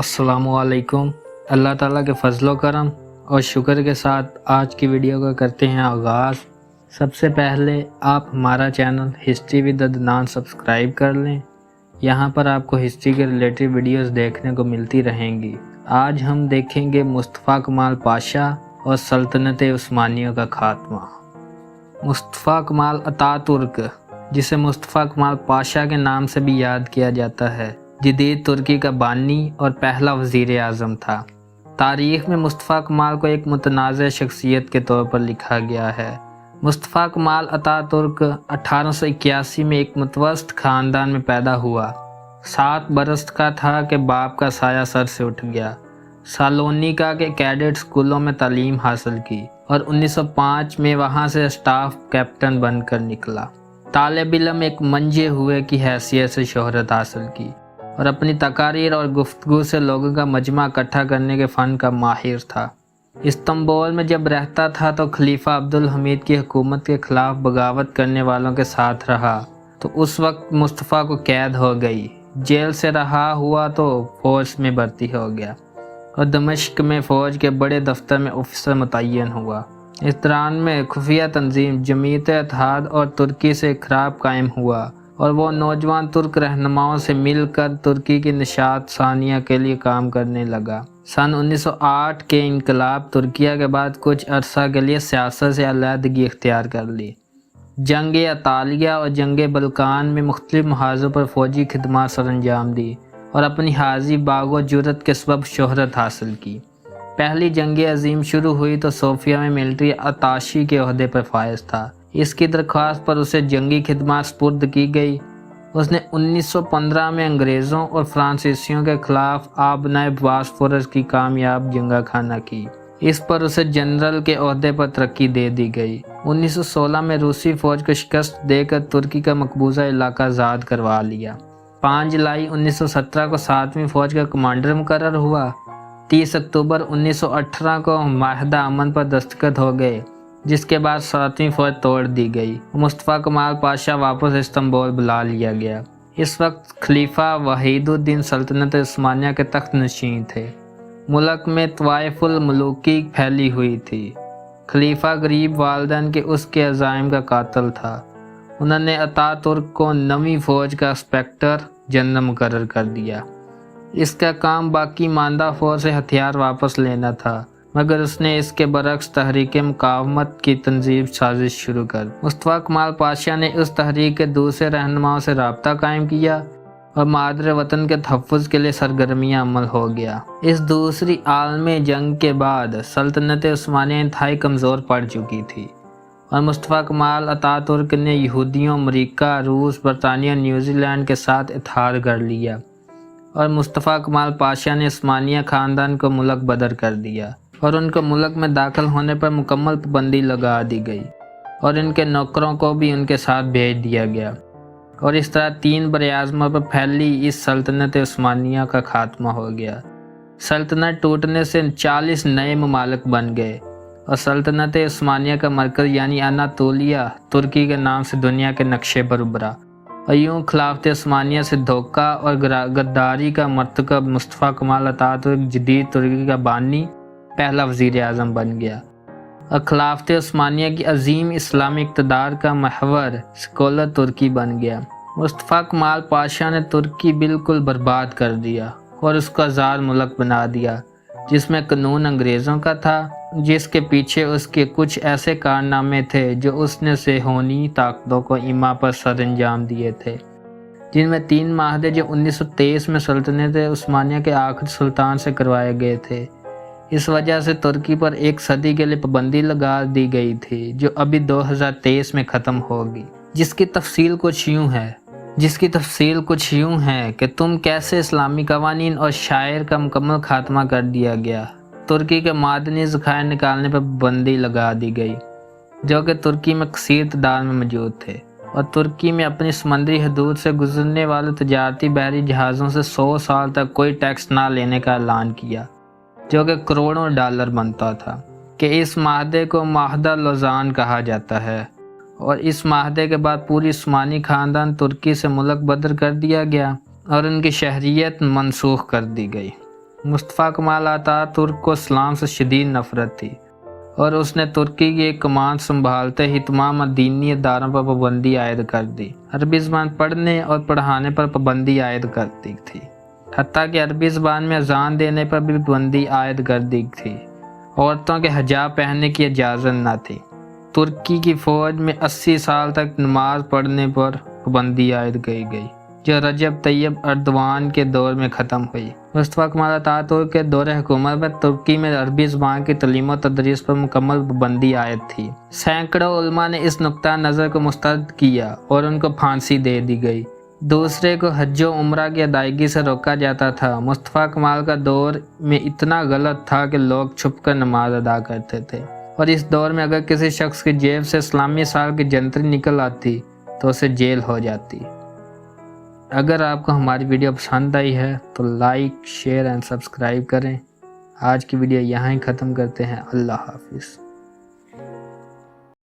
अस्सलामुअलैकुम। अल्लाह ताला के फजलो करम और शुक्र के साथ आज की वीडियो का करते हैं आगाज़। सबसे पहले आप हमारा channel history with Adnan subscribe कर लें। यहाँ पर आपको हिस्ट्री के रिलेटेड वीडियोस देखने को मिलती रहेंगी। आज हम देखेंगे मुस्तफ़ा कमाल पाशा और सल्तनत उस्मानिया का खात्मा। मुस्तफ़ा कमाल अतातुर्क, जिसे मुस्तफ़ा कमाल पाशा के नाम से भी याद किया जाता है, जदीद तुर्की का बानी और पहला वज़ीर आज़म था। तारीख़ में मुस्तफ़ा कमाल को एक मुतनाज़ शख्सियत के तौर पर लिखा गया है। मुस्तफ़ा कमाल अतातुर्क 1881 में एक मुतवस्सत ख़ानदान में पैदा हुआ। 7 बरस का था कि बाप का साया सर से उठ गया। सालोनिका के कैडेट स्कूलों में तालीम हासिल की और 1905 में वहाँ से स्टाफ कैप्टन बनकर निकला। तालिब इल्म एक मंजे हुए की हैसियत से शोहरत हासिल की और अपनी तकारीर और गुफ्तगू से लोगों का मजमा इकट्ठा करने के फ़न का माहिर था। इस्तांबुल में जब रहता था तो खलीफा अब्दुल हमीद की हुकूमत के ख़िलाफ़ बगावत करने वालों के साथ रहा, तो उस वक्त मुस्तफ़ा को कैद हो गई। जेल से रहा हुआ तो फ़ौज में भर्ती हो गया और दमिश्क में फ़ौज के बड़े दफ्तर में ऑफिसर मुतय्यन हुआ। इस दौरान में खुफिया तंजीम जमीयत-ए-इत्तेहाद और तुर्की से ख़राब कायम हुआ और वो नौजवान तुर्क रहनुमाओं से मिलकर तुर्की की निशात सानिया के लिए काम करने लगा। सन 1908 के इनकलाब तुर्किया के बाद कुछ अरसा के लिए सियासत से अलहदगी इख्तियार कर ली। जंग अतालिया और जंग बल्कान में मुख्तलिफ महाजों पर फ़ौजी खिदमत सर अंजाम दी और अपनी हाजी बागो जुरत के सबब शोहरत हासिल की। पहली जंग अजीम शुरू हुई तो सोफिया में मिलिट्री अताशी के ओहदे पर फायज था। इसकी दरख्वास्त पर उसे जंगी खिदमत स्पुर्द की गई। उसने 1915 में अंग्रेज़ों और फ्रांसीसियों के ख़िलाफ़ आबनाए बॉस्फोरस की कामयाब जंगा खाना की। इस पर उसे जनरल के ओहदे पर तरक्की दे दी गई। 1916 में रूसी फ़ौज को शिकस्त देकर तुर्की का मकबूजा इलाका आज़ाद करवा लिया। 5 जुलाई 1917 को 7वीं फ़ौज का कमांडर मुकर्रर हुआ। 30 अक्टूबर 1918 को माहिदा अमन पर दस्तखत हो गए, जिसके बाद 7वीं फ़ौज तोड़ दी गई। मुस्तफ़ा कमाल पाशा वापस इस्तांबुल बुला लिया गया। इस वक्त खलीफा वहीदुद्दीन सल्तनत उस्मानिया के तख्त नशीं थे। मुल्क में तवाइफुल मलूकी फैली हुई थी। खलीफा गरीब वालिदैन के उसके अज़ाइम का कातिल था। उन्होंने अतातुर्क को नवी फ़ौज का इंस्पेक्टर जनरल मुकर्रर कर दिया। इसका काम बाकी मानदा फ़ौज से हथियार वापस लेना था, मगर उसने इसके बरक्स तहरीक मुकावमत की तंजीम साजिश शुरू कर। मुस्तफ़ा कमाल पाशा ने उस तहरीक के दूसरे रहनुमाओं से रब्ता कायम किया और मादर वतन के तहफ़्फ़ुज़ के लिए सरगर्मियाँ अमल हो गया। इस दूसरी आलमी जंग के बाद सल्तनत उस्मानिया इंतहाई कमज़ोर पड़ चुकी थी और मुस्तफ़ा कमाल अतातुर्क ने यहूदियों, अमरीका, रूस, बरतानिया, न्यूजीलैंड के साथ इत्तेहाद कर लिया और मुस्तफ़ा कमाल पाशा ने उस्मानिया ख़ानदान को मुल्क बदर कर दिया और उनको मुल्क में दाखिल होने पर मुकम्मल पाबंदी लगा दी गई और इनके नौकरों को भी उनके साथ भेज दिया गया और इस तरह 3 बरआज़मों पर फैली इस सल्तनत उस्मानिया का खात्मा हो गया। सल्तनत टूटने से 40 नए ममालिक बन गए और सल्तनत उस्मानिया का मरकज़ यानी अनातोलिया तुर्की के नाम से दुनिया के नक्शे पर उभरा और यूँ खिलाफत उस्मानिया से धोखा और गद्दारी का मर्तकब मुस्तफ़ा कमाल अतातुर्क जदीद तुर्की का बानी पहला वज़ीर आज़म बन गया और खिलाफत उस्मानिया की अजीम इस्लामी इक़्तिदार का महवर स्कोलर तुर्की बन गया। मुस्तफ़ा कमाल पाशा ने तुर्की बिल्कुल बर्बाद कर दिया और उसका आज़ाद मुल्क बना दिया, जिसमें कानून अंग्रेज़ों का था, जिसके पीछे उसके कुछ ऐसे कारनामे थे जो उसने सेहोनी ताकतों को इमा पर सर अंजाम दिए थे, जिनमें 3 माहदे जो 1923 में सल्तनत उस्मानिया के आखिरी सुल्तान से करवाए गए थे। इस वजह से तुर्की पर 1 सदी के लिए पाबंदी लगा दी गई थी, जो अभी 2023 में ख़त्म होगी। जिसकी तफसील कुछ यूँ है कि तुम कैसे इस्लामी कवानीन और शायर का मुकम्मल खात्मा कर दिया गया। तुर्की के मादनी ज़खायर निकालने पर पाबंदी लगा दी गई, जो कि तुर्की में कसीर तादाद में मौजूद थे, और तुर्की में अपनी समंदरी हदूद से गुजरने वाले तजारती बहरी जहाज़ों से 100 साल तक कोई टैक्स ना लेने का ऐलान किया, जो कि करोड़ों डॉलर बनता था। कि इस माहदे को माहदा लौज़ान कहा जाता है और इस माहदे के बाद पूरी उस्मानी ख़ानदान तुर्की से मुल्क बदर कर दिया गया और उनकी शहरियत मनसूख कर दी गई। मुस्तफ़ा कमाल अतातुर्क को इस्लाम से शदीद नफरत थी और उसने तुर्की की एक कमान संभालते ही तमाम दीनी इदारों पर पाबंदी आयद कर दी। अरबी ज़बान पढ़ने और पढ़ाने पर पाबंदी आयद कर दी थी, हत्ता कि अरबी ज़बान में अजान देने पर भी पाबंदी आयद कर दी थी। औरतों के हिजाब पहनने की इजाज़त न थी। तुर्की की फ़ौज में 80 साल तक नमाज पढ़ने पर पाबंदी आयद की गई, जो रजब तैयब अर्दवान के दौर में ख़त्म हुई। मुस्तफ़ा कमाल अतातुर्क के दौर हुकूमत में तुर्की में अरबी ज़बान की तलीम व तदरीस पर मुकम्मल पाबंदी आयद थी। सैकड़ों उलमा ने इस नुक्ता नज़र को मुस्तरद किया और उनको फांसी दे दी गई। दूसरे को हज व उम्रा की अदायगी से रोका जाता था। मुस्तफ़ा कमाल का दौर में इतना गलत था कि लोग छुपकर नमाज अदा करते थे, और इस दौर में अगर किसी शख्स की जेब से इस्लामी साल की जंतरी निकल आती तो उसे जेल हो जाती। अगर आपको हमारी वीडियो पसंद आई है तो लाइक, शेयर एंड सब्सक्राइब करें। आज की वीडियो यहाँ ही ख़त्म करते हैं। अल्लाह हाफिज़।